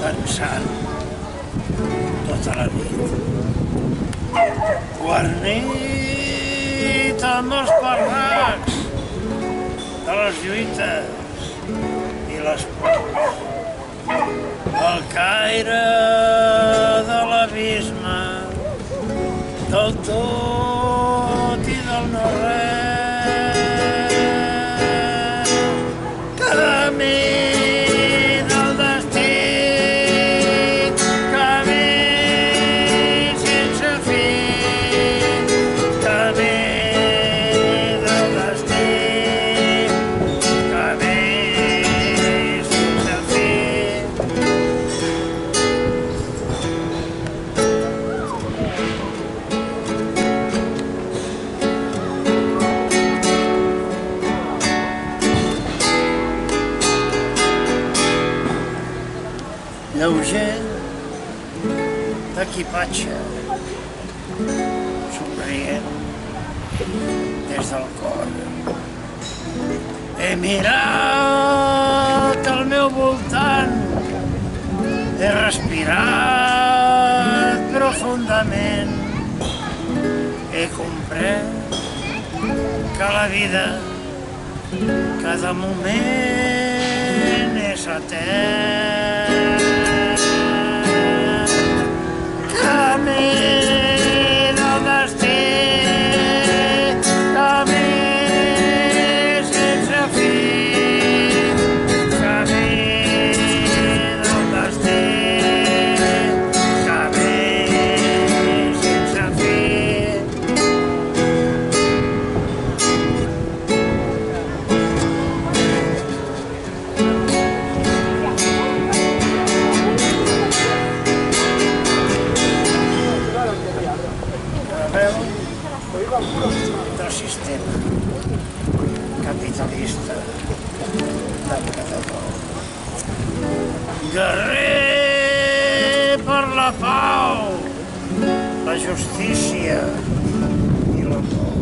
pensant tota la nit. Guarnit amb els parracs de les lluites i les pors. El caire de l'abisme, del tot i del no-res. Camí del destí, camí sense fi. Camí del destí, camí sense fi. Lleuger d'equipatge, somrient des del cor. He mirat al meu voltant, he respirat profundament, he comprès que la vida cada moment és etern. Camí del destí, camí sense fi. Camí del destí, camí sense fi. Del sistema capitalista depredador. Guerrer per la pau, la justícia i l'amor.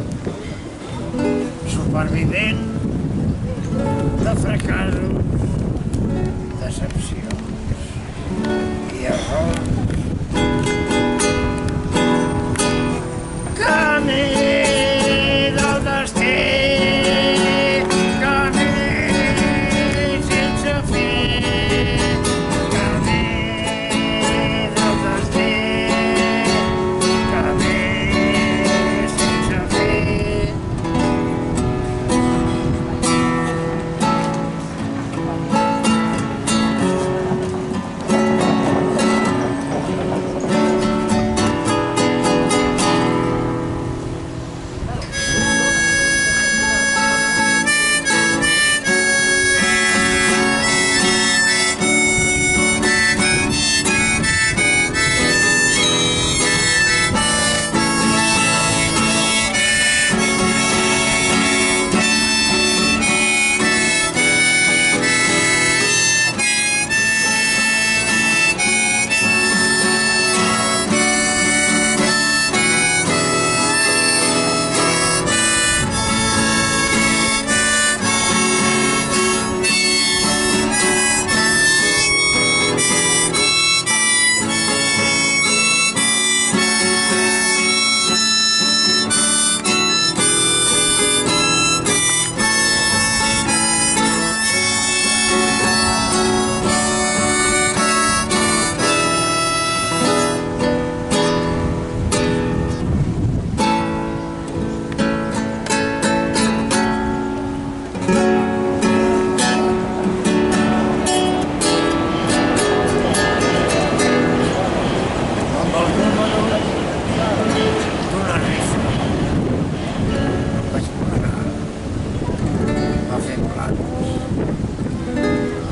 Supervivent de fracassos, decepcions i errors. Camí del destí, camí sense fi, camí del destí, camí sense fi.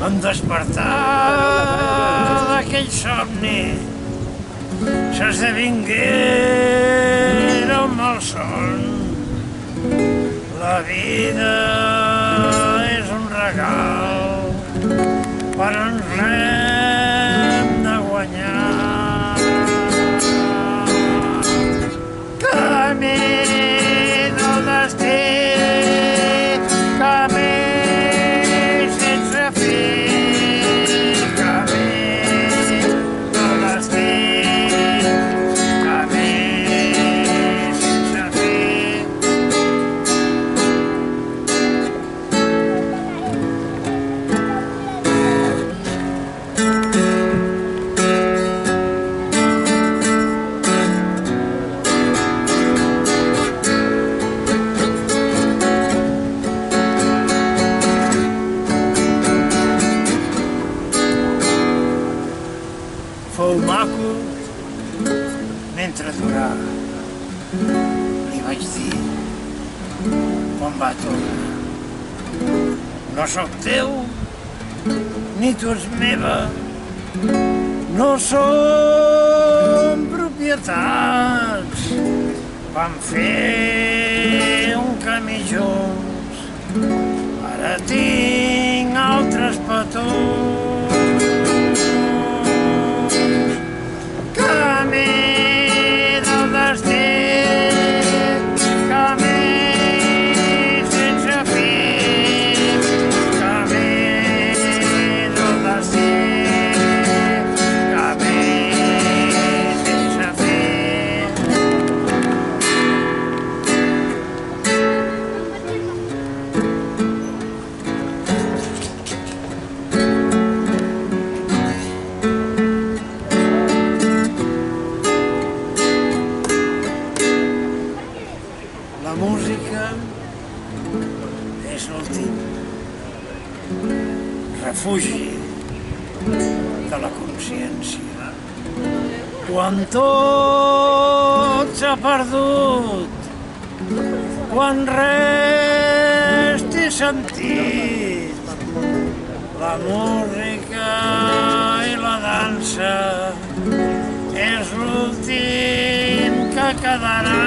Em despertar d'aquell somni s'esdevinguera un malson. La vida és un regal, però ens l'hem de guanyar. Camí del destí, camí sense fi, camí del destí, camí sense fi. Fou maco mentre durà, li vaig dir quan va tornar. No sóc teu, ni tu ets meva, no som propietats. Vam fer un camí junts, ara tinc altres petons. Camí del destí, camí sense fi, camí del destí, camí sense fi. La música és l'últim refugi de la consciència. Quan tot s'ha perdut, quan res té sentit, la música i la dansa és l'últim que quedarà.